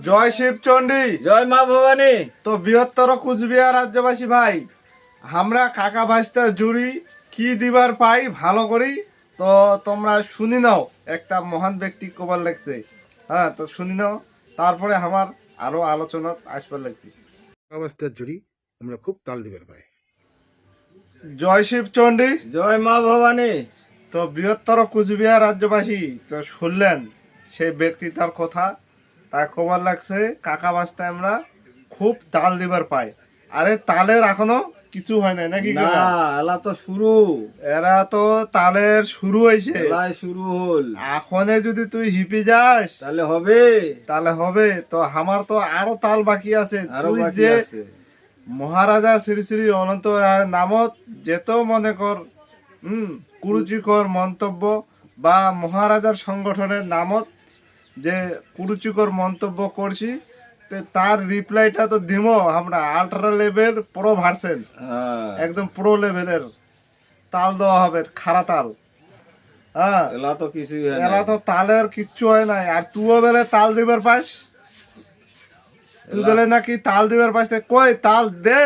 জয় শিবচন্ডী, জয় মা ভবানী। তো বৃহত্তর কুচবিহার রাজ্যবাসী ভাই, আমরা কাকা ভাইস্তা জুড়ি কি দিবার পাই ভালো করি, তো তোমরা শুনি নাও। একটা মহান ব্যক্তি কবার লাগছে, হ্যাঁ, তো শুনি নাও, তারপরে আমার আরো আলোচনা আসবার লাগছে। অবস্থার জুড়ি আমরা খুব তাল দিবার পাই। জয় শিবচন্ডী, জয় মা ভবানী। তো বৃহত্তর কুচবিহার রাজ্যবাসী তো শুনলেন সেই ব্যক্তি তার কথা, তা কবার লাগছে কাকা বাস্তা আমরা খুব তাল দিবার পাই। আরে তালের এখনো কিছু হয় নাই নাকি না, কাকা? এলা তো শুরু, এরা তো তালের শুরু হয়েছে, এলাই শুরু হল। এখনে যদি তুই হিপি যাস তাহলে হবে, তাহলে হবে। তো আমার তো আরো তাল বাকি আছে। আরো তুই বাকি যে আছে। মহারাজা শ্রী শ্রী অনন্ত রায়ের নামত যেত মনে কর কুরুচিকর মন্তব্য, বা মহারাজার সংগঠনের নামত যে কুরুচিকর মন্তব্য করছি, তো তার রিপ্লাইটা তো দিব আমরা আল্ট্রা লেভেল প্রো ভার্সেন, হ্যাঁ, একদম প্রো লেভেলের তাল দেওয়া হবে, খাড়া তাল। হ্যাঁ, এলা তো কিছুই হয় এলা না। তো তালের কিচ্ছু হয় নাই। আর তুইও বেলে তাল দিবার পাস, তুই বেলে নাকি তাল দিবার পাস, তা কই তাল দে,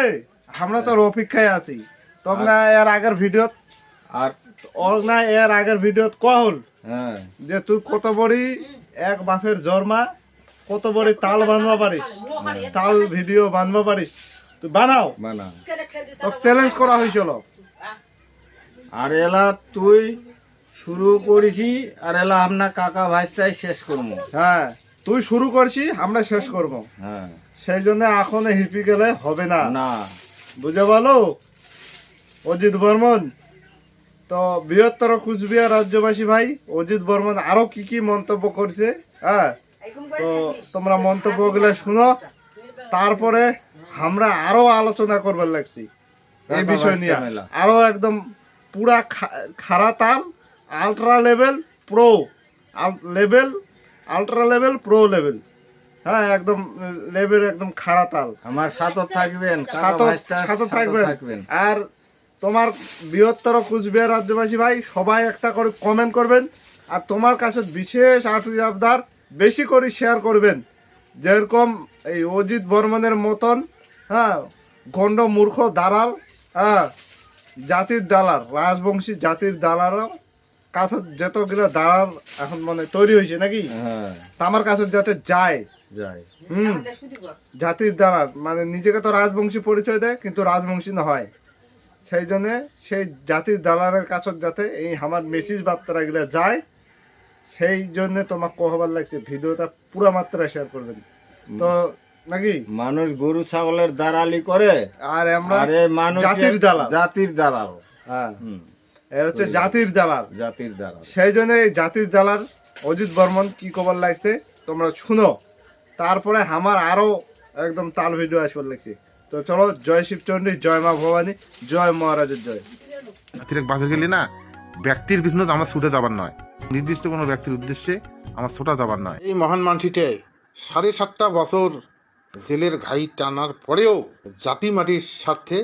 আমরা তোর অপেক্ষায় আছি। তখন না এর আগের ভিডিও, আর না এর আগের ভিডিও কহল হ্যাঁ, যে তুই কত বড়ি এক বাপের জন্মা, কত বড়ি তাল বানবা পারিস, তাল ভিডিও বানবা পারিস, তুই বানাও। বানা। তোকে চ্যালেঞ্জ করা হয়েছিল। আর এলা তুই শুরু করেছি, আর এলা আমরা কাকা ভাইস্তাই শেষ করবো। হ্যাঁ, তুই শুরু করছি, আমরা শেষ করব। হ্যাঁ, সেই জন্য এখন হিপি গেলে হবে না, না, বুঝে বলো অজিত বর্মন। তো বৃহত্তর কুচবিহার রাজ্যবাসী ভাই, অজিত বর্মন আরো কি কি মন্তব্য করছে, হ্যাঁ, তো তোমরা মন্তব্যগুলো শুনো, তারপরে আমরা আরো আলোচনা করবার লাগছি এই বিষয় নিয়ে। আরো একদম পুরা খাড়া তাল, ultra level pro level, ultra level pro level, হ্যাঁ, একদম লেভেল, একদম খাড়া তাল। আমার সাথে থাকবেন, কাকা সাথে ভাইস্তার সাথে সাথে থাকবেন। থাকবেন। আর তোমার বৃহত্তর কুচবিহার রাজ্যবাসী ভাই সবাই একটা করে কমেন্ট করবেন, আর তোমার কাছে বিশেষ আবদার বেশি করে শেয়ার করবেন। যেরকম এই অজিত বর্মনের মতন, হ্যাঁ, গণ্ড মূর্খ দালাল, হ্যাঁ, জাতির দালাল, রাজবংশী জাতির দালালও কাছে যতগুলো দালাল এখন মানে তৈরি হয়েছে নাকি, হ্যাঁ, তা আমার কাছে যাতে যায়, যাই। জাতির দালাল মানে নিজেকে তো রাজবংশী পরিচয় দেয় কিন্তু রাজবংশী না হয়, সেই জন্য সেই জাতির দালালের কাছে যাতে এই আমার মেসেজ বার্তাটা গুলো যায়, সেই জন্য তোমাকে কহবার লাগছে ভিডিওটা পুরো মাত্রায় শেয়ার করবেন তো নাকি। মানুষ গরু ছাগলের দালালি করে, আর আমরা আরে মানুষ জাতির দালাল, জাতির দালাল। হ্যাঁ, হুম, এ হচ্ছে জাতির দালাল। জাতির দালাল। সেই জন্য এই জাতির দালাল অজিত বর্মন কি খবর লাগছে তোমরা শুনো, তারপরে আমার আরো একদম তাল ভিডিও আসবার লাগছে। তো চলো, জয় শিবচন্ডী, জয় মা ভবানী, জয় মহারাজের জয়। ব্যক্তির বাসে গেলে না, ব্যক্তির পিছনে আমার ছুটে যাবার নয়, নির্দিষ্ট কোনো ব্যক্তির উদ্দেশ্যে আমার ছোটা যাবার নয়। এই মহান মানটিতে 7.5 বছর জেলের ঘাই টানার পরেও জাতি মাটির স্বার্থে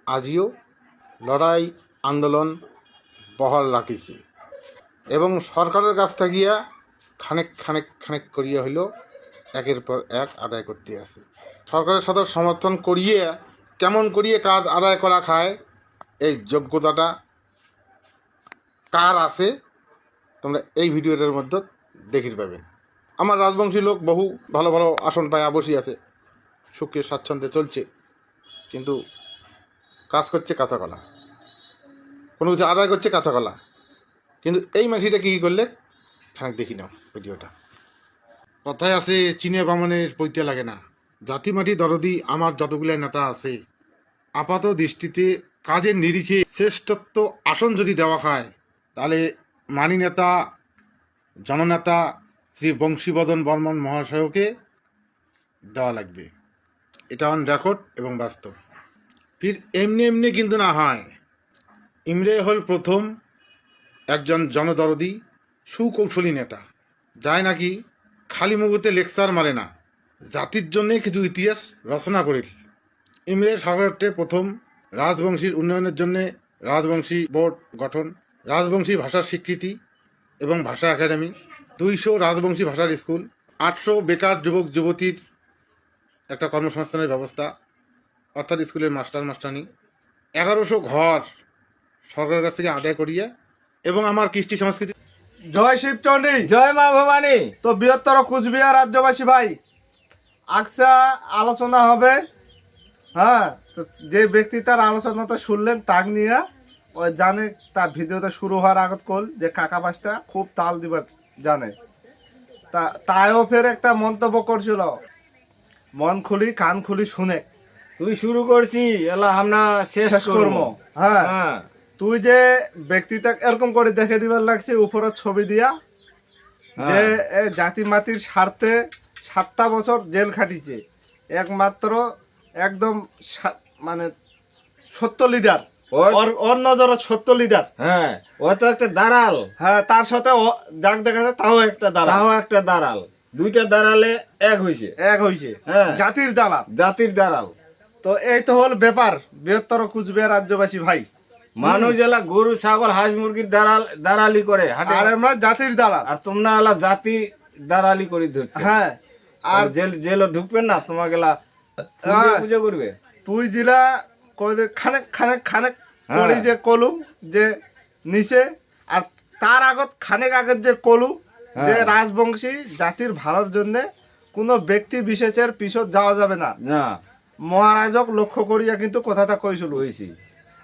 আজিও লড়াই আন্দোলন বহাল রাখিছি, এবং সরকারের কাছ থাকিয়া খানেক খানেক খানেক করিয়া হইল একের পর এক আদায় করতে আছে। সরকারের সাথে সমর্থন করিয়ে কেমন করিয়ে কাজ আদায় করা খায়, এই যোগ্যতাটা কার আছে তোমরা এই ভিডিওটার মধ্যে দেখির পাবেন। আমার রাজবংশী লোক বহু ভালো ভালো আসন পায় বসি আছে, সুখে স্বাচ্ছন্দ্যে চলছে, কিন্তু কাজ করছে কাঁচা কলা, কোনো কিছু আদায় করছে কাঁচা কলা। কিন্তু এই মাসিটা কী করলে খানিক দেখি নাও ভিডিওটা। কথায় আছে চীনে বামনের পৈতে লাগে না, জাতি মাটি দরদি আমার যতগুলাই নেতা আছে আপাত দৃষ্টিতে কাজের নিরিখে শ্রেষ্ঠত্ব আসন যদি দেওয়া হয়, তাহলে মানি নেতা জননেতা শ্রী বংশীবদন বর্মন মহাশয়কে দেওয়া লাগবে। এটা অন রেকর্ড এবং বাস্তব। ফির এমনি এমনি কিন্তু না হয়। ইমরে হল প্রথম একজন জনদরদি সুকৌশলী নেতা, যায় নাকি খালি মুগুতে লেকচার মারে না, জাতির জন্যে কিছু ইতিহাস রচনা করিল। ইমরে সরকারটে প্রথম রাজবংশীর উন্নয়নের জন্যে রাজবংশী বোর্ড গঠন, রাজবংশী ভাষার স্বীকৃতি এবং ভাষা একাডেমি, 200 রাজবংশী ভাষার স্কুল, 800 বেকার যুবক যুবতীর একটা কর্মসংস্থানের ব্যবস্থা, অর্থাৎ স্কুলের মাস্টারনি, 1100 ঘর সরকারের কাছ থেকে আদায় করিয়ে, এবং আমার কৃষ্টি সংস্কৃতি। জয় শিবচন্ডী, জয় মা ভবানী। তো বৃহত্তর কুচবিহার রাজ্যবাসী ভাই, আজকে আলোচনা হবে। হ্যাঁ, তো যে ব্যক্তি তার আলোচনাটা শুনলেন তাক নিয়ে ওই জানে তার ভিডিওটা শুরু হওয়ার আগত কল যে কাকা বাসটা খুব তাল দিবার জানে, তাইও ফের একটা মন্তব্য করছিল, মন খুলি কান খুলি শুনে তুই শুরু করছি, এলা আমরা শেষ শেষ কর্ম। করবো। হ্যাঁ, হ্যাঁ, তুই যে ব্যক্তিটা এরকম করে দেখে দিবার লাগছে উপরে ছবি দিয়া যে এ জাতি মাতির স্বার্থে 7টা বছর জেল খাটিছে, একমাত্র একদম মানে সত্য লিডার, ওর নজরে সত্য লিডার। হ্যাঁ, ও তো একটা দাঁড়াল। হ্যাঁ, তার সাথে যাক দেখা যায় তাও একটা দালাল, তাও একটা দাঁড়াল, দুইটা দাঁড়ালে এক হয়েছে। এক হয়েছে, হ্যাঁ, জাতির দালাল। জাতির দাঁড়াল। তো এই তো হল ব্যাপার বৃহত্তর কুচবিহার রাজ্যবাসী ভাই। মানুষ এলা গরু ছাগল হাঁস মুরগির দাঁড়ালি করে হাটে, আর আমরা জাতির দালাল, আর তোমরা এলা জাতি দাঁড়ালি করে ধরছে। হ্যাঁ, আর আর জেলও ঢুকবেন না, তোমাকে এলা পুজো করবে। তুই জিলা কইলে খানেক খানেক খানেক হ্যাঁ। করি যে কলু যে নিচে, আর তার আগত খানেক আগের যে কলু যে হ্যাঁ। রাজবংশী জাতির ভালোর জন্য কোনো ব্যক্তি বিশেষের পিছত যাওয়া যাবে না, না, মহারাজক লক্ষ্য করিয়া কিন্তু কথাটা কইছিল। কইছি।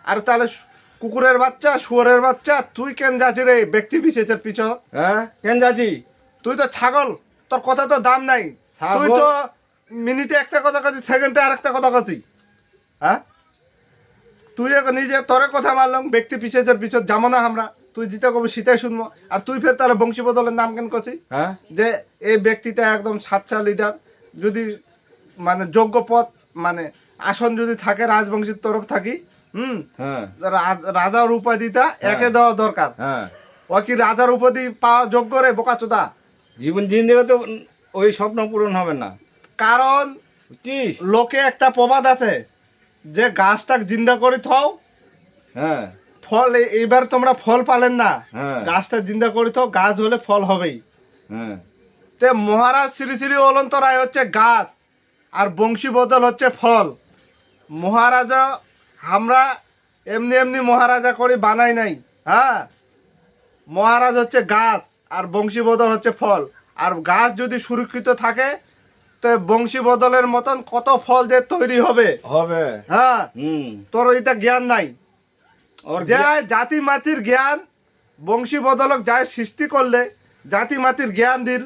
আর তাহলে কুকুরের বাচ্চা শুয়োরের বাচ্চা তুই কেন যাচ্ছি রে ব্যক্তি বিশেষের পিছত? হ্যাঁ, কেন যাচ্ছি? তুই তো ছাগল, তোর কথা তো দাম নাই। ছাগল? তুই তো মিনিটে একটা কথা কাছি, সেকেন্ডে আর একটা কথা কাছি। হ্যাঁ, তুই নিজে তোরে কথা মারলাম, ব্যক্তি বিশেষের পিছত যাবো না আমরা, তুই যেটা কবি সেটাই শুনবো। আর তুই ফের তাহলে বংশী বদলের নাম কেন করছিস? হ্যাঁ, যে এই ব্যক্তিটা একদম সাচ্চা লিডার, যদি মানে যোগ্য পদ মানে আসন যদি থাকে রাজবংশীর তরফ থাকি, হ্যাঁ, রাজার উপাধিটা একে দেওয়া দরকার। হ্যাঁ। ও কি রাজার উপাধি পাওয়া যোগ্য রে বোকাচোদা? জীবন জিন্দেগি তো ওই স্বপ্ন পূরণ হবে না। কারণ বুঝছিস? লোকে একটা প্রবাদ আছে যে গাছটাক জিন্দা করে থাও, হ্যাঁ, ফল এইবার তোমরা ফল পালেন না, হ্যাঁ, গাছটা জিন্দা করে থাও, গাছ হলে ফল হবেই। হ্যাঁ। তে মহারাজ শ্রী শ্রী অনন্ত রায় হচ্ছে গাছ, আর বংশী বদল হচ্ছে ফল। মহারাজা আমরা এমনি এমনি মহারাজা করে বানাই নাই। হ্যাঁ, মহারাজ হচ্ছে গাছ আর বংশী বদল হচ্ছে ফল। আর গাছ যদি সুরক্ষিত থাকে তো বংশী বদলের মতন কত ফল যে তৈরি হবে। হবে। হ্যাঁ, হুম। তোর এটা জ্ঞান নাই। ওর যে জাতি মাতির জ্ঞান বংশী বদলক যায় সৃষ্টি করলে জাতি মাতির জ্ঞান দিল,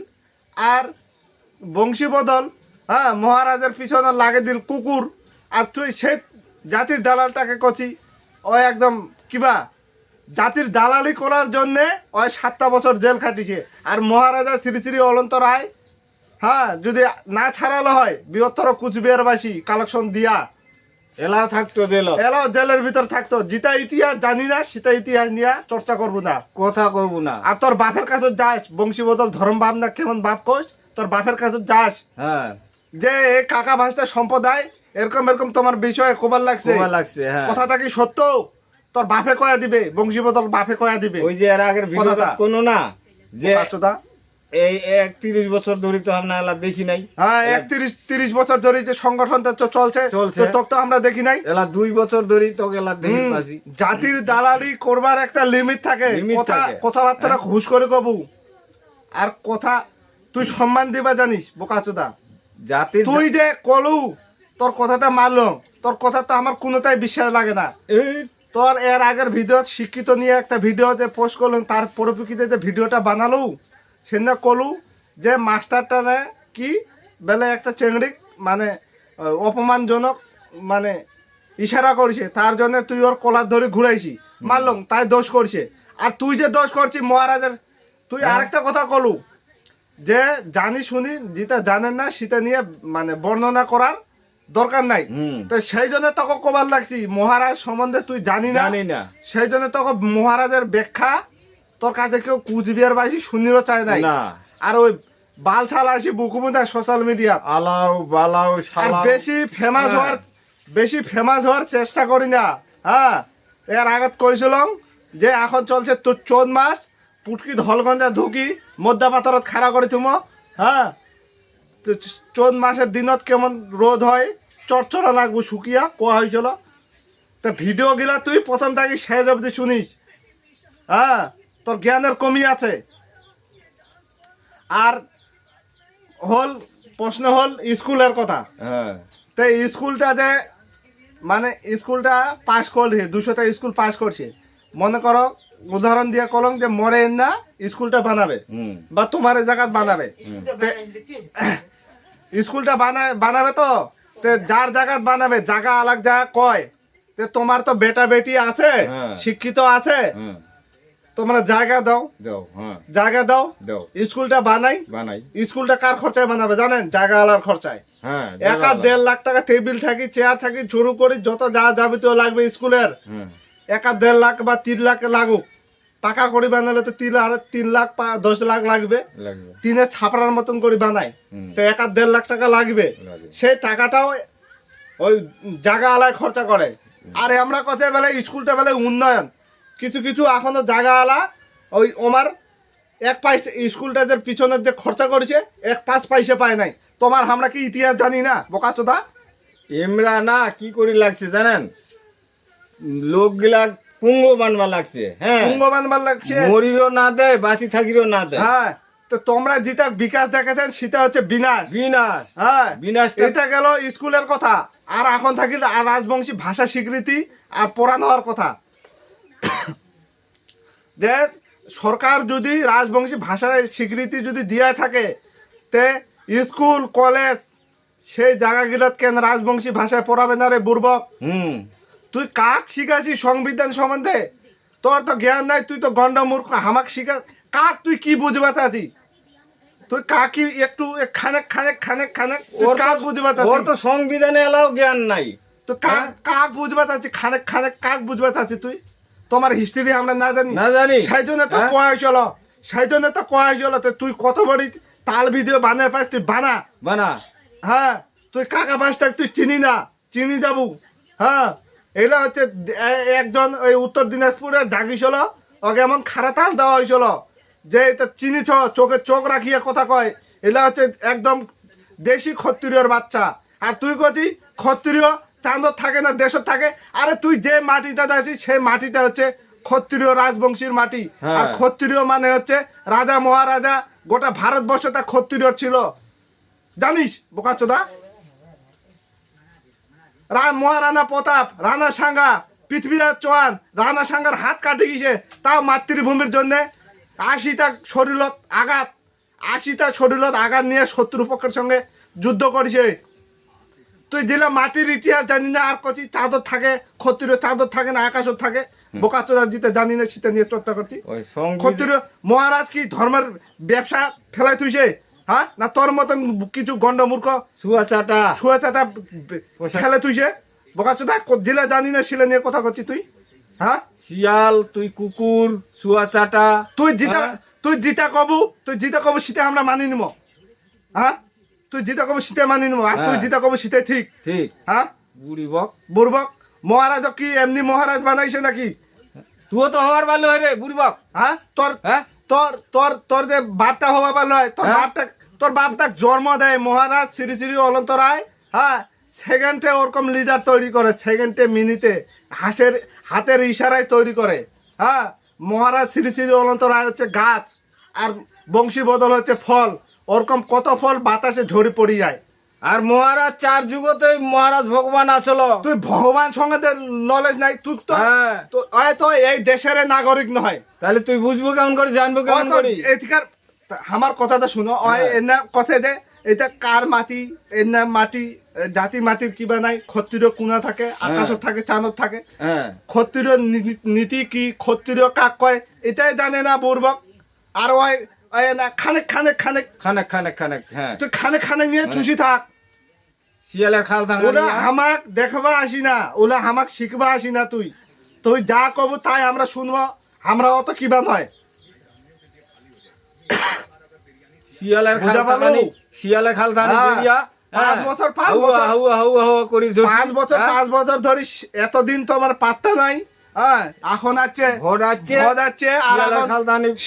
আর বংশী বদল হ্যাঁ মহারাজের পিছনে লাগে দিল কুকুর, আর তুই সে জাতির দালালটাকে কছি ওই একদম কিবা জাতির দালালি করার জন্যে ওই 7টা বছর জেল খাটিছে। আর মহারাজা শ্রী শ্রী অনন্ত রায় হ্যাঁ যদি না ছাড়ালো হয় বৃহত্তর কুচবিহারবাসী কালেকশন দিয়া এলাও থাকতো জেল, এলাও জেলের ভিতর থাকতো। যেটা ইতিহাস জানি না সেটা ইতিহাস নিয়ে চর্চা করবো না, কথা কইব না। আর তোর বাপের কাছে যাস বংশী বদল ধর্ম বাপ না কেমন বাপ কোষ, তোর বাপের কাছে যাস হ্যাঁ, যে এই কাকা ভাষটা সম্প্রদায় এরকম এরকম তোমার বিষয়ে কোবার লাগছে, কোমা লাগছে। হ্যাঁ, কথাটা কি সত্য? তোর বাপে কয়া দিবে, বংশী বদল বাপে কয়া দিবে। ওই যে এর আগের ভিডিওটা কথাটা। কোনো না যে বাচ্চাদা এই 31 বছর ধরে তো আমরা এলা দেখি নাই। হ্যাঁ 31-30 বছর ধরে যে সংগঠনটা চলছে চলছে। তো তোকে তো আমরা দেখি নাই। এলা 2 বছর ধরে তো এলা দেখি হুম, পাছি। জাতির দালালি করবার একটা লিমিট থাকে, লিমিট কথা থাকে। কথাবার্তা হুশ করে কবু, আর কথা তুই সম্মান দিবা জানিস বোকাচোদা। জাতির তুই যে কলু তোর কথাটা মারলাম, তোর কথা তো আমার কোনোটাই বিশ্বাস লাগে না। এই তোর এর আগের ভিডিও শিক্ষিত নিয়ে একটা ভিডিও যে পোস্ট করলাম তার পরিপ্রেক্ষিতে যে ভিডিওটা বানালো সেটা কলু যে মাস্টারটা কি বেলে একটা চেংড়ি মানে অপমানজনক মানে ইশারা করছে, তার জন্য তুই ওর কলার ধরে ঘুরাইছি মারলাম, তাই দোষ করছে। আর তুই যে দোষ করছিস মহারাজের, তুই আরেকটা কথা কলু যে জানি শুনি যেটা জানেন না সেটা নিয়ে মানে বর্ণনা করার দরকার নাই। হুম, তো সেই জন্য তোকে কবার লাগছি মহারাজ সম্বন্ধে তুই জানি না, জানি না। সেই জন্য তোকে মহারাজের ব্যাখ্যা তোর কাছে কেউ কুচবিহার বাসী শুনিরও চায় নাই। না, আর ওই বাল ছাল আসি বুকুবু না সোশ্যাল মিডিয়া, আলাও বালাও আর শালাও। বেশি ফেমাস হওয়ার চেষ্টা করি না। হ্যাঁ, এর আগত কইছিলাম যে এখন চলছে তোর 14 মাস পুটকি ধলগঞ্জা ঢুকি মধ্যা পাথরত খাড়া করে তুমো। হ্যাঁ, চোদ্দ মাসের দিনত কেমন রোদ হয় চরচরা লাগবো শুকিয়া কোয়া হয়েছিল। তা ভিডিও গিলা তুই প্রথম থেকে শেষ অবধি শুনিস, হ্যাঁ তোর জ্ঞানের কমি আছে। আর প্রশ্ন হল স্কুলের কথা। হ্যাঁ তো স্কুলটা যে মানে স্কুলটা পাস করছে 200টা স্কুল পাস করছে, মনে করো উদাহরণ দিয়ে কলম যে মরে না স্কুলটা বানাবে বা তোমার জায়গা বানাবে, স্কুলটা বানাবে তো যার জায়গা বানাবে জায়গা আলাদা জায়গা কয় তে তোমার তো বেটা বেটি আছে, শিক্ষিত আছে, তোমরা জায়গা দাও, জায়গা দাও, স্কুলটা বানাই। স্কুলটা কার খরচায় বানাবে জানেন? জায়গা আলার খরচায়। 1.5 লাখ টাকা টেবিল থাকি চেয়ার থাকি শুরু করি যত যা যাবতীয় লাগবে স্কুলের 1.5 লাখ বা 3 লাখ লাগুক। পাকা করে বানালে তো 3 লাখ 10 লাখ লাগবে, টিনের ছাপড়ার মতন করে বানাই তো 1.5 লাখ টাকা লাগবে। সেই টাকাটাও ওই জায়গা আলায় খরচা করে। আর আমরা কথা বেলা স্কুলটা বেলা উন্নয়ন কিছু কিছু এখনো জায়গা আলা ওই আমার 1 পয়সা স্কুলটাদের পিছনের যে খরচা করেছে 1 পয়সা পায় নাই। তোমার আমরা কি ইতিহাস জানি না বোকাচোদা? এমরা না কি করে লাগছে জানেন, লোকগুলা পুঙ্গ বানবা লাগছে। হ্যাঁ পুঙ্গ বানবার লাগছে, মরিরও না দেয় বাঁচি থাকিরও না দেয়। হ্যাঁ তো তোমরা যেটা বিকাশ দেখেছেন সেটা হচ্ছে বিনাশ। বিনাশ, হ্যাঁ বিনাশ। এটা গেল স্কুলের কথা। আর এখন থাকি রাজবংশী ভাষা স্বীকৃতি আর পড়ানো হওয়ার কথা। যে সরকার যদি রাজবংশী ভাষার স্বীকৃতি যদি দিয়ে থাকে তে স্কুল কলেজ সেই জায়গাগুলোত কেন রাজবংশী ভাষায় পড়াবে না রে বুর্বক? তুই কাক শিখাছি সংবিধান সম্বন্ধে? তোর তো জ্ঞান নাই, তুই তো গন্ডমূর্খ। হামাক শিখা কাক তুই কি বুঝবা চাচ্ছি? তুই কাকি একটু খানেক খানেক খানেক খানেক কাক বুঝবা চাচ্ছি? ওর তো সংবিধানে এলাও জ্ঞান নাই। তো কাক বুঝবা চাচ্ছি খানেক খানেক কাক বুঝবা চাচ্ছি তুই? তোমার হিস্ট্রি আমরা না জানি সেই জন্য তো কয়া চলো, সেই জন্য তো কয়া চলো। তুই কত বড় তাল ভিডিও বানার পাস তুই বানা। হ্যাঁ তুই কাকা পাসটা তুই চিনি না, চিনি যাবো। হ্যাঁ এগুলা হচ্ছে একজন ওই উত্তর দিনাজপুরে জাগিছিল, ওকে এমন খারা তাল দেওয়া হয়েছিল যে এটা চিনিছ চোখে চোখ রাখিয়ে কথা কয়। এগুলা হচ্ছে একদম দেশি ক্ষত্রিয়র বাচ্চা। আর তুই কছি ক্ষত্রিয় চাঁদর থাকে না দেশত থাকে? আরে তুই যে মাটিটা দেখছিস সেই মাটিটা হচ্ছে ক্ষত্রিয় রাজবংশীর মাটি। আর ক্ষত্রিয় মানে হচ্ছে রাজা মহারাজা, গোটা ভারতবর্ষটা ক্ষত্রিয় ছিল, জানিস বোকাচোদা? মহারানা প্রতাপ, রানা সাঙ্গা, পৃথ্বীরাজ চৌহান, রানা সাঙ্গার হাত কাটে গেছে তাও মাতৃভূমির জন্য 80টা শরীরত আঘাত নিয়ে শত্রুপক্ষের সঙ্গে যুদ্ধ করেছে। তুই জেলা মাটির ইতিহাস জানি না। আর কচি চাদর থাকে ক্ষত্রিয় চাদর থাকে না আকাশত থাকে? বোকাচোদা যেটা জানি না সেটা নিয়ে চর্চা করছি। ক্ষত্রিয় মহারাজ কি ধর্মের ব্যবসা ফেলাই তুইছে? হ্যাঁ না তোর মতন কিছু গন্ডমূর্খ ছুয়াচাটা ফেলে তুইছে? বোকাচোদা জেলা জানি না সেটা নিয়ে কথা করছি তুই? হ্যাঁ শিয়াল, তুই কুকুর, ছুয়াচাটা, তুই যেটা কবু সেটা আমরা মানি নিব। হ্যাঁ তুই যেটা কবু সেটা মানি নিব। আর তুই যেটা কবু সেটাই ঠিক। হ্যাঁ বুড়বক মহারাজ কি এমনি মহারাজ বানাইছে নাকি? তুইও তো হওয়ার ভালো হয় রে বুড়বক। হ্যাঁ তোর যে বাপটা হওয়া ভালো হয়, তোর বাপটা জন্ম দেয় মহারাজ শ্রী শ্রী অনন্ত রায়। হ্যাঁ সেকেন্ডে ওরকম লিডার তৈরি করে, সেকেন্ডে মিনিটে হাতের ইশারায় তৈরি করে। হ্যাঁ মহারাজ শ্রী শ্রী অনন্ত রায় হচ্ছে গাছ আর বংশী বদল হচ্ছে ফল। ওরকম কত ফল বাতাসে ঝরে পড়ে যায়। আর মহারাজ 4 যুগতে মহারাজ ভগবান আসলো। তুই ভগবান সঙ্গে নলেজ নাই? তুই তো এই দেশের নাগরিক নয়, তাহলে তুই বুঝবো কেমন করে, জানবো কেমন করে? এদিকার আমার কথাটা শুনো। এনা কথা যে এটা কার মাটি, এনা মাটি জাতি মাটির কিবা নাই। ক্ষত্রিয় কোনা থাকে, আকাশত থাকে, চাঁদত থাকে। ক্ষত্রিয় নীতি কি, ক্ষত্রিয় কাক কয় এটাই জানে না বুর্বক। আর খানেক খানেক খানেক খানেক খানেক খানেক হ্যাঁ তুই খানেক খানেক নিয়ে চুষি থাক। শিয়ালের খাল থাকা ওলা হামাক দেখবা আসি না, ওলা হামাক শিখবা আসি না। তুই যা কব তাই আমরা শুনবো। আমরা অত কিবা নয়। শিয়ালের খাল থাকানি, শিয়ালের খাল থাকানি 5 বছর 5 বছর ধরে এতদিন তো আমার পাত্তা নাই। হ্যাঁ এখন আছে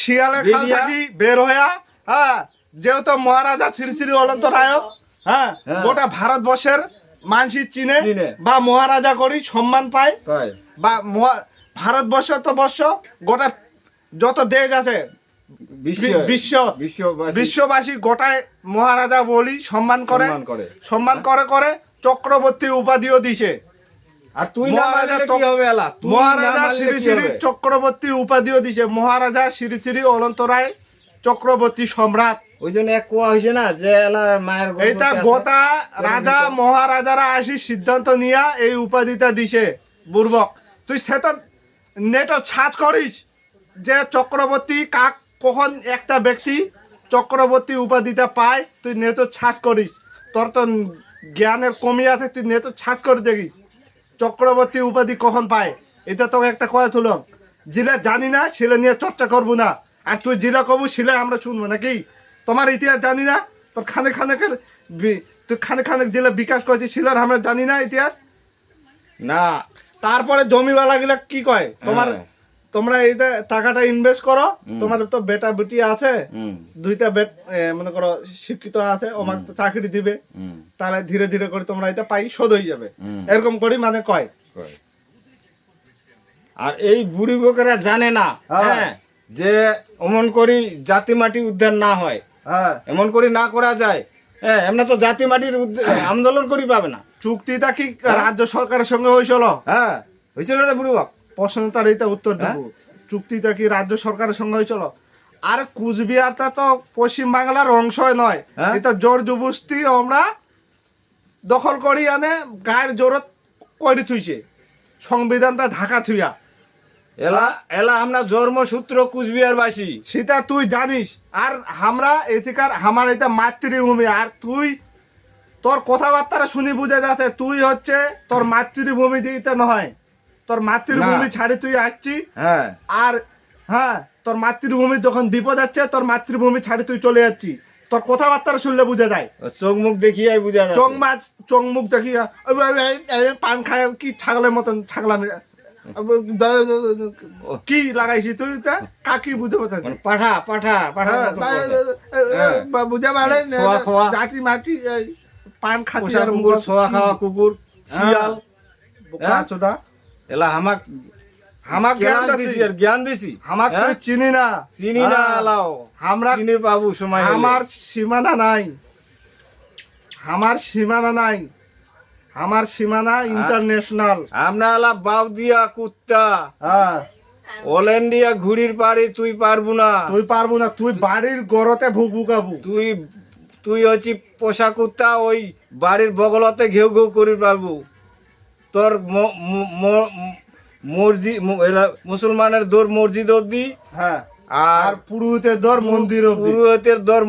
শিয়ালের খাল থাকি বের হইয়া। হ্যাঁ যেহেতু মহারাজা শ্রী শ্রী অনন্ত রায়, হ্যাঁ, হ্যাঁ। গোটা ভারতবর্ষের মানুষই চিনে চিনে। বা মহারাজা করি সম্মান পায়, তাই বা ভারতবর্ষ তো বর্ষ গোটা যত দেশ আছে বিশ্ব বিশ্ব বিশ্ববাসী বিশ্ববাসী গোটায় মহারাজা বলি সম্মান করে, সম্মান করে। সম্মান করে করে চক্রবর্তী উপাধিও দিছে। আর তুই না মহারাজা মানলে তো- কি হবে এলা? তুই না মহারাজা মানলে শ্রী কি শ্রী হবে? চক্রবর্তী উপাধিও দিছে, মহারাজা শ্রী শ্রী অনন্ত রায় চক্রবর্তী সম্রাট। ওই জন্য এক কোয়া হয়েছে না যে এলা মায়ের গর্ভে এটা আছে। গোটা রাজা এরকম। মহারাজারা আসি সিদ্ধান্ত নিয়া এই উপাধিটা দিছে বুর্বক। তুই সেটা নেটও ছাঁচ করিস যে চক্রবর্তী কাক কখন একটা ব্যক্তি চক্রবর্তী উপাধিটা পায়, তুই নেটও ছাঁচ করিস। তোর তো জ্ঞানের কমি আছে, তুই নেটও ছাঁচ করে দেখিস চক্রবর্তী উপাধি কখন পায়। এটা তোকে একটা কথা তুলম, জিলা জানি না সেটা নিয়ে চর্চা করবো না, আর তুই জিলা কবু শিলে আমরা শুনবো নাকি? তোমার ইতিহাস জানি না, তোর খানে খানেকের তুই খানে খানেক জেলা বিকাশ করেছিস শিলার, আমরা জানি না ইতিহাস। না তারপরে জমিওয়ালা গুলা কি কয়, তোমার হ্যাঁ। তোমরা এইটা টাকাটা ইনভেস্ট করো, হুম। তোমার তো বেটা বেটি আছে, হুম, দুইটা মনে করো শিক্ষিত আছে, আমাকে তো চাকরি দিবে, হুম, তাহলে ধীরে ধীরে করে তোমরা এটা পাই শোধ হয়ে যাবে, হুম। এরকম করি মানে কয়। কয়। আর এই বুড়ি বকেরা জানে না, হ্যাঁ। হ্যাঁ, যে অমন করি জাতি মাটি উদ্ধার না হয়, হ্যাঁ, এমন করি না করা যায়। হ্যাঁ, এমনি তো জাতি মাটির আন্দোলন করি পাবে না। চুক্তিটা কি রাজ্য সরকারের সঙ্গে হয়েছিল? হ্যাঁ, হয়েছিল রে বুড়ি বক। প্রশ্ন তার এটা উত্তর দেবো, চুক্তিটা কি রাজ্য সরকারের সঙ্গে হয়েছিল? আর কুচবিহারটা তো পশ্চিম বাংলার অংশই নয়, হ্যাঁ। এটা জোর জবরদস্তি আমরা দখল করি আনে গায়ের জোরত করে থুইছে, সংবিধানটা ঢাকা থুইয়া। এলা এলা আমরা জন্মসূত্র কুচবিহারবাসী। সেটা তুই জানিস, আর আমরা এদিকার আমার এটা মাতৃভূমি, আর তুই তোর কথাবার্তা শুনি বুঝে যাচ্ছে তুই হচ্ছে তোর মাতৃভূমি দিতে নয়, তোর মাতৃভূমি না। ছাড়ি তুই আসছি। হ্যাঁ, আর হ্যাঁ, তোর মাতৃভূমি যখন বিপদ আছে তোর মাতৃভূমি ছাড়ি তুই চলে যাচ্ছি, তোর কথাবার্তা শুনলে বুঝে যায়। চোখ মুখ দেখিয়ে বুঝা যায়। চোখ মুখ দেখি পান খায় কি ছাগলের মতন ছাগলামি কি লাগাইছি তুই, তা কাকি বুঝে পারছিস? মানে পাঠা পাঠা পাঠা বুঝে পারে ছোয়া খাওয়া। জাতি মাটি এই পান খাচ্ছি পোষা আর কুকুর, ছোয়া খাওয়া কুকুর, শিয়াল। বোকা চোদা। এলা হামাক হামাক জ্ঞান জ্ঞান দিছি। দিছি আর জ্ঞান দিছি। হামাক তুই হ্যাঁ? চিনি না, চিনি না হ্যাঁ। এলাও। আমরা চিনি বাবু সময় হলে। আমার সীমানা নাই, আমার সীমানা নাই, আমার সীমানা ইন্টারন্যাশনাল। আমরা এলা বাউ দিয়া কুত্তা, হ্যাঁ, অল ইন্ডিয়া ঘুড়ির পারি তুই পারবো না। তুই পারবো না, তুই বাড়ির গড়তে ভুকভুকাবু। তুই তুই হচ্ছি পোষা কুত্তা, ওই বাড়ির বগলতে ঘেউ ঘেউ করি পারবো। তোর মসজিদ মুসলমানের দৌড় মসজিদ অব্দি, হ্যাঁ, আর আর পুরোহিতের দর মন্দির অব্দি, পুরোহিতের দৌড়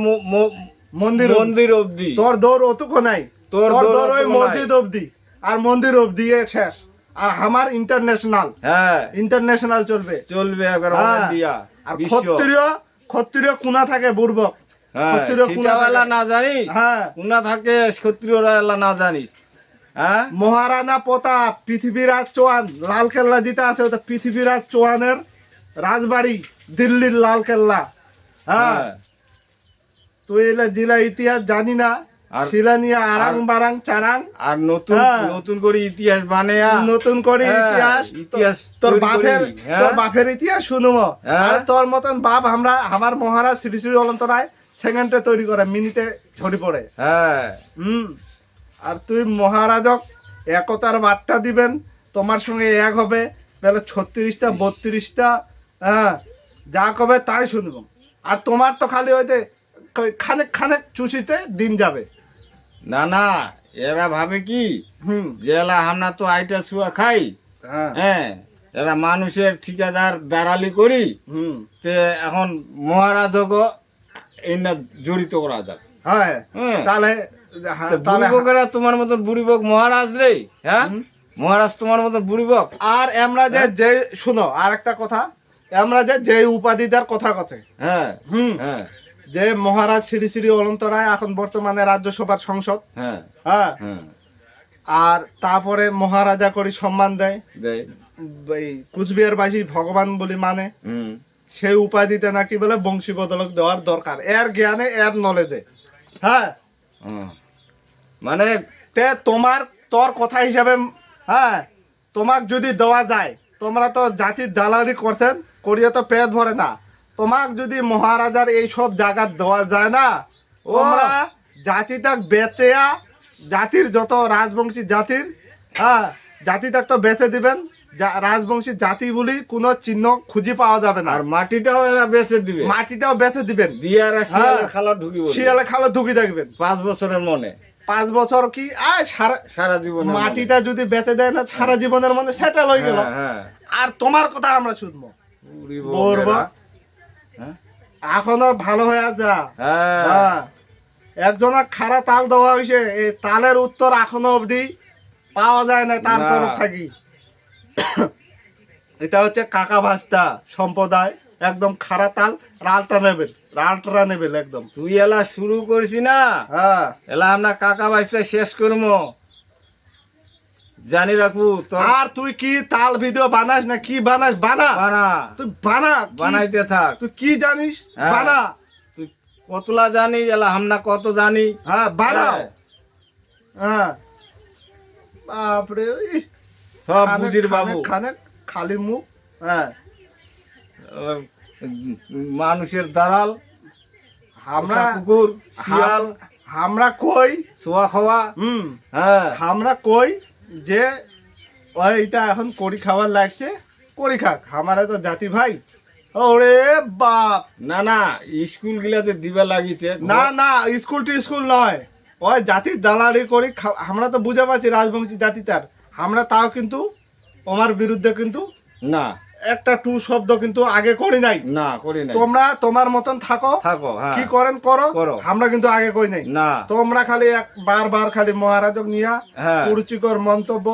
মন্দির অব্দি। মন্দির অব্দি। তোর দৌড় অতুকো নাই, তোর তোর দৌড় দৌড় ওই অতুকো মসজিদ অব্দি আর মন্দির অব্দি এ শেষ। আর আমার ইন্টারন্যাশনাল, হ্যাঁ, ইন্টারন্যাশনাল চলবে। চলবে একবার হ্যাঁ। অল ইন্ডিয়া আর বিশ্ব। ক্ষত্রিয় কোনা থাকে বুর্বক, হ্যাঁ, ক্ষত্রিয় কুনা সেটাওয়ালা থাকে। না জানিস, হ্যাঁ, কুনা থাকে ক্ষত্রিয়রা এলা না জানিস। হ্যাঁ, মহারানা প্রতাপ পৃথিবীরাজ চৌহান লালকেল্লা যেটা আছে ওটা পৃথিবীরাজ চৌহানের রাজবাড়ি, দিল্লির লালকেল্লা। হ্যাঁ, হ্যাঁ। তুই এলা জেলা ইতিহাস জানি না, আর- শিলা নিয়ে আরাং বারাং চারাং আর নতুন হ্যাঁ। নতুন করে ইতিহাস বানায়া নতুন করে হ্যাঁ, ইতিহাস ইতিহাস তোর তৈরি বাপের করি, হ্যাঁ। তোর বাপের ইতিহাস শুনবো। হ্যাঁ। আর তোর মতন বাপ আমরা আমার মহারাজ শ্রী শ্রী অনন্ত রায় সেকেন্ডে তৈরি করে, মিনিটে ঝরে পড়ে। হ্যাঁ, আর তুই মহারাজক একতার বার্তা দিবেন, তোমার সঙ্গে এক হবে তাহলে 36টা 32টা, হ্যাঁ, যা কবে তাই শুনবো। আর তোমার তো খালি হইতে খানেক খানেক চুষিতে দিন যাবে। না না, এরা ভাবে কি হুম, যে এলা আমরা তো আইটা শুয়া খাই, হ্যাঁ, হ্যাঁ, এরা মানুষের ঠিকাদার দালালি করি, হুম, তে এখন মহারাজকে এই না জড়িত করা যাক। হ্যাঁ, হ্যাঁ, তাহলে হ্যাঁ, তাহলে বুড়িবকেরা তোমার মতন বুড়িবক মহারাজ রে, হ্যাঁ, হুম। মহারাজ তোমার মতন বুড়িবক। আর আমরা যে শুনো আর একটা কথা, আমরা যে উপাধিদার কথা কথা, হ্যাঁ, হুম, হ্যাঁ, যে মহারাজ শ্রী শ্রী অনন্ত রায় এখন বর্তমানে রাজ্যসভার সংসদ, হ্যাঁ, হ্যাঁ, হ্যাঁ, আর তারপরে মহারাজা করি সম্মান দেয়, দেয়। এই কুচবিহারবাসী ভগবান বলে মানে, হুম, সেই উপাধিতে নাকি বলে বংশী বদলক দেওয়ার দরকার, এর জ্ঞানে এর নলেজে। হ্যাঁ, মানে তে তোর কথা হিসাবে, হ্যাঁ, তোমাক যদি দেওয়া যায়, তোমরা তো জাতির দালালি করছেন, করিয়ে তো পেট ভরে না, তোমাক যদি মহারাজার এই সব জায়গা দেওয়া যায় না, তোমরা জাতিটাক বেচেয়া, জাতির যত রাজবংশী জাতির, হ্যাঁ, জাতিটাক তো বেচে দিবেন, রাজবংশী জাতি বলি কোনো চিহ্ন খুঁজে পাওয়া যাবে না। আর মাটিটাও এরা বেচে দিবে, মাটিটাও বেচে দিবেন, দিয়ে এরা শিয়ালের খালা ঢুকিব, শিয়ালে খালা ঢুকি দেখবেন 5 বছরের মনে। 5 বছর কি সারা জীবন মাটিটা যদি বেচে দেয় না, সারা জীবনের মধ্যে সেটেল হয়ে গেল। হ্যাঁ, আর তোমার কথা আমরা শুনবো, উড়ি বলবো, বউরা। হ্যাঁ? এখনো ভালো হয়ে যা। হ্যাঁ, হ্যাঁ, একজনের খাড়া তাল দেওয়া হয়েছে, এই তালের উত্তর এখনো অবধি পাওয়া যায় না তার না। তরফ থাকি। এটা হচ্ছে কাকা ভাস্তা সম্প্রদায়, একদম খাড়া তাল, রালটা নেবেল একদম। তুই এলা শুরু করছি না, হ্যাঁ, এলা আমরা কাকা বাইসতে শেষ করবো, জানি রাখু তো। আর তুই কি তাল ভিডিও বানাস না কি বানাস, বানা, বানা, তুই বানা, বানাইতে থাক। তুই কি জানিস, হ্যাঁ। বানা, তুই কতলা জানি, এলা আমরা কত জানি। হ্যাঁ, বানাও। হ্যাঁ। হ্যাঁ, বাপরে, সব বুঝির বাবু, খানে খালি মুখ। হ্যাঁ, মানুষের দালাল, আমরা কুকুর, শিয়াল, আমরা কই, শোয়া খাওয়া। হ্যাঁ, আমরা কই যে ওইটা এখন করি খাবার লাগছে, করি খাক, আমারে তো জাতি ভাই। ওরে বাপ, না না, স্কুল গিলাতে দিবা লাগিছে। না না, স্কুল নয়, ওই জাতির দালালি করি আমরা তো বুঝে পাচ্ছি রাজবংশী জাতিটার, আমরা তাও কিন্তু আমার বিরুদ্ধে কিন্তু না একটা টু শব্দ কিন্তু আগে করি নাই। না করি নাই, তোমরা তোমার মতন থাকো, হ্যাঁ। কি করেন করো, করো। আমরা কিন্তু আগে কই নাই। না, তোমরা খালি বারবার খালি মহারাজক নিয়া হ্যাঁ। কুরুচিকর মন্তব্য,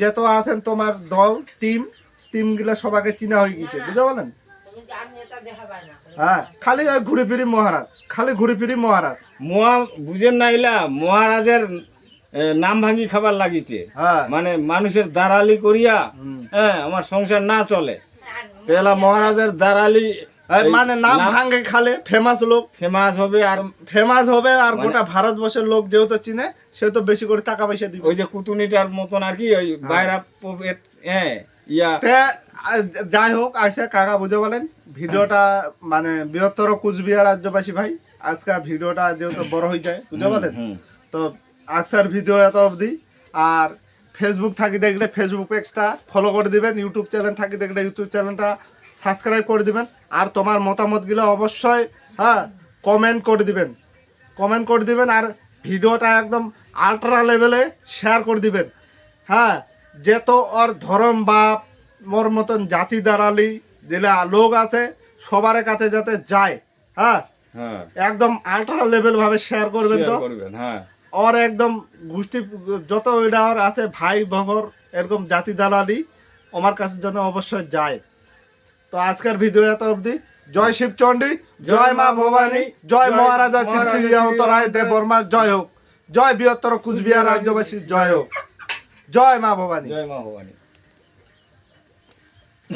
যেত আছেন তোমার দল টিম গুলা সবাইকে চিনা হয়ে গেছে, বুঝতে বলেন। হ্যাঁ, খালি ওই ঘুরে ফিরি মহারাজ, খালি ঘুরে ফিরি মহারাজ। বুঝেন নাইলা, মহারাজের নাম ভাঙি খাবার লাগিছে। হ্যাঁ, মানে মানুষের দালালি করিয়া, হ্যাঁ, আমার সংসার না চলে। পেলা মহারাজের দালালি, মানে নাম ভাঙে খালে ফেমাস লোক, ফেমাস হবে। আর ফেমাস হবে, আর গোটা ভারতবর্ষের লোক যেহেতু চিনে, সে তো বেশি করে টাকা পয়সা দিবে। ওই যে কুতুনিটার মতন আর কি, ওই বাইরা, হ্যাঁ, ইয়া। যাই হোক, আইসা কাকা বুঝে বলেন, ভিডিওটা মানে বৃহত্তর কুচবিহার রাজ্যবাসী ভাই, আজকে ভিডিওটা যেহেতু বড় হয়ে যায়, বুঝে বলেন, তো আজকের ভিডিও এত অবধি। আর ফেসবুক থাকি দেখলে ফেসবুক পেজটা ফলো করে দিবেন, ইউটিউব চ্যানেল থাকি দেখলে ইউটিউব চ্যানেলটা সাবস্ক্রাইব করে দিবেন, আর তোমার মতামতগুলো অবশ্যই, হ্যাঁ, কমেন্ট করে দিবেন, আর ভিডিওটা একদম আল্ট্রা লেভেলে শেয়ার করে দিবেন। হ্যাঁ, যেত ওর ধর্ম বা মোর মতন জাতি দাঁড়ালি যেটা লোক আছে সবার কাছে যাতে যায়, হ্যাঁ, একদম আল্ট্রা লেভেল ভাবে শেয়ার করবেন। তো হ্যাঁ, ওর একদম গোষ্ঠী যত ওইটা ওর আছে, ভাই ভগর এরকম জাতি দালালি আমার কাছে যেন অবশ্যই যায়। তো আজকের ভিডিও এত অবধি। জয় শিবচণ্ডী, জয় মা ভবানী, জয় মহারাজা শ্রী রায় দেব বর্মা, জয় হোক, জয় বৃহত্তর কুচবিহার রাজ্যবাসী, জয় হোক, জয় মা ভবানী। জয় মা ভবানী।